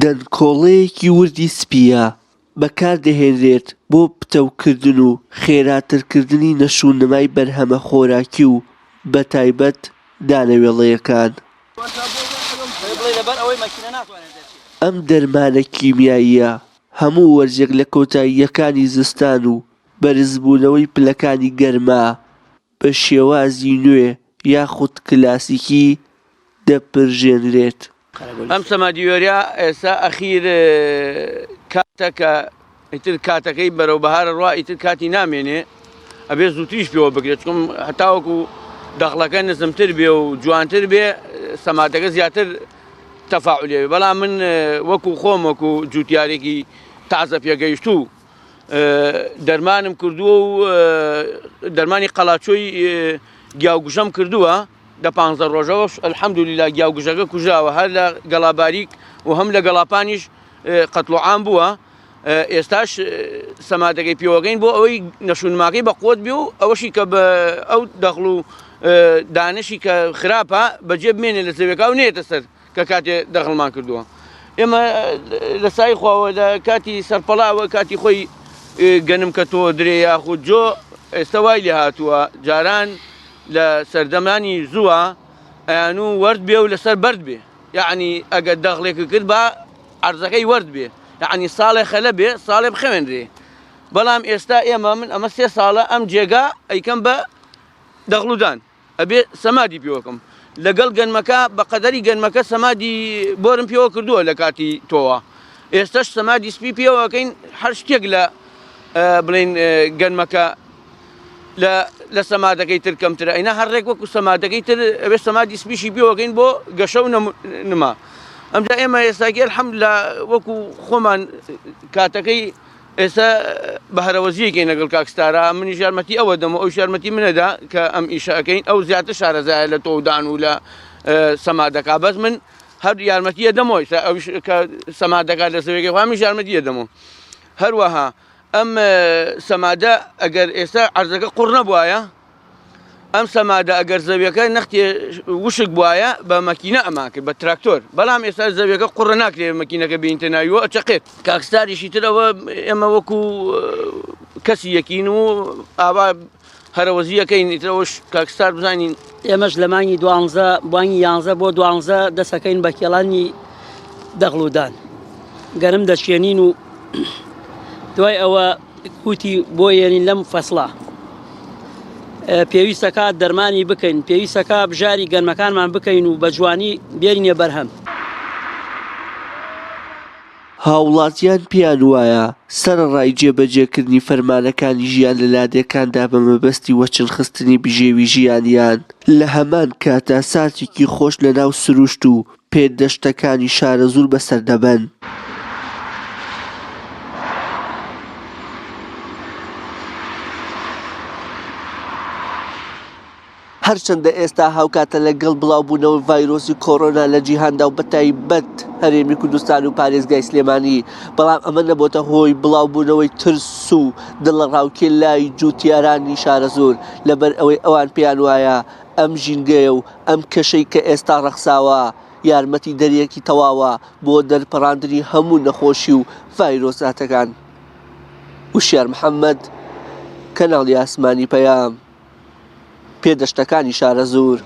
دەنکۆڵەیەکی وردی سپیە بەکاردەهێنرێت بۆ پتەوکردن و خێراترکردنی نەشونەمای بەرهەمە خۆراکی و بەتایبەت دانەوێڵەیەکان. ئەم دەرمانە کیمیاییە هەموو وەرزێک لە کۆتاییەکانی زستان و بەرزبوونەوەی پلەکانی گەرما بە شێوازی نوێ یاخود کلاسیکی دەپڕژێنرێت. ئەم سەمادیۆریا ئێستا ئەخیر کاتەکە ئیتر کاتەکەی بەرەو بەهارە ڕوا ئیتر کاتی نامێنێ ئەبێ زووتریش پێوە بگرێت چکم هەتاوەکو دەخڵەکە نزمتر بێ و جوانتر بێ سەماتەکە زیاتر تەفاعولێ بێ. بەڵام من وەکو خۆم وەکو جوتیارێکی تازە پێگەیشتوو دەرمانم کردووە و دەرمانی قەڵاچۆی گیاوگوژەم کردووە دە 15 ڕۆژەوەش ئەلحەمدولیلا گیاوگوژەکە کوژاوە هەر لە گەڵاباریک و هەم لە گەڵاپانیش قەتڵوعام بووە. ئێستاش سەماتەکەی پێوەگەین بۆ ئەوەی نەشونماکەی بە قوت بێ و ئەوەشی کە بە ئەو دەخڵ و دانشی کە خراپە بەجێ بمێنێ لە زەویەکە و نێتە سەر کە کاتێ دەخڵمان کردووە. ئێمە لە سای خواوە لە کاتی سەرپەڵاوە کاتی خۆی گەنم کە تۆ درێ یاخود جۆ ئێستا وای لێ هاتووە جاران لە سەردەمانی زووە ئەیان و وەرد بێ و لەسەر بەرد بێ یعنی ئەگەر دەخڵێکی کرد بە عەرزەکەی وەرد بێ یعنی ساڵێ خەلە بێ ساڵێ بخەوێنرێ. بەڵام ئێستا ئێمە من ئەمە 3 ساڵە ئەم جێگا ئەیکەم بە دەخڵودان ئەبێ سەمادی پێوەکەم لەگەڵ گەنمەکە بە قەدەری گەنمەکە سەمادی بۆرم پێوە کردووە لە کاتی تۆوە. ئێستاش سەمادی سپی پێوەکەین هەر شتێک لە بڵێن گەنمەکە لە سەمادەکەی تر کەمترە ئەینا هەرڕێک وەکو سەمادەکەی تر ئەبێ سەمادی سپیشی پێوەکەین بۆ گەشە و نما. ئەمجا ئێمە ئێستاگە الحەمدولیلا وەکو خۆمان کاتەکەی ئێستا بەهەرەوەزیەکەین لەگەڵ کاکستارە منی یارمەتی ئەوە دەمە ئەو یارمەتی منەدا کە ئەم ئیشەکەین ئەو زیاتر شارەزایە لە تۆدان و لە سەمادەکە بەس من هەر یارمەتیە دەمەوەی کە سەمادەکە لە سەوێکی خوامیش یارمەتیە دەمەوە. هەروەها ئەم سەمادە ئەگەر ئێستا عەرزەکە قوڕ نەبوایە ئەم سەمادە ئەگەر زەویەکە نەختێ وشک بواە بە مەکینە ئەماکرد بە تراکتۆر. بەڵام ئێستا زەویەکە قوڕ ناکرێت مەکینەکە بینتە ناویەوە ئەچەقێت. کاکستاریشی ترەوە ئێمە وەکو کەسی یەکین و ئاوا هەرەوەزیەکەین ئیترەوەش کاکستار بزانین ئێمەش لە مانگی 12 بانگی 11 بۆ 12 دەسەکەین بە کێڵانی دەخڵودان گەرم دەشێنین و دوای ئەوە کوتی بۆ یێنین لەم فەسڵە پێویستەکە دەرمانی بکەین پێویستەکە بژاری گەرمەکانمان بکەین و بە جوانی بێرینێ بەرهەم. هاوڵاتیان پیان وایە سەرڕای جێبەجێکردنی فەرمانەکانی ژیان لە لادێکاندا بە مەبەستی وەچنخستنی بژێوی ژیانیان لە هەمان کاتە ساتێکی خۆش لە ناو سروشت و پێدەشتەکانی شارە زوور بەسەردەبەن. هەرچەندە ئێستا هاوکاتە لەگەڵ بڵاوبوونەوە ڤایرۆسی کۆڕۆنا لە جیهاندا و بەتایبەت هەرێمی کوردستان و پارێزگای سلێمانی، بەڵام ئەمە نەبۆتە هۆی بڵاوبوونەوەی ترس و دڵڕاوکێ لای جوتیارانی شارە زۆر لەبەر ئەوەی ئەوان پێیان وایە ئەم ژینگەیە و ئەم کەشەی کە ئێستا ڕەخساوە یارمەتی دەریەکی تەواوە بۆ دەرپەڕاندنی هەموو نەخۆشی و ڤایرۆساتەکان. وشیار محەممەد، کەناڵی ئاسمانی پەیام، پێدەشتەکانی شارە زۆر.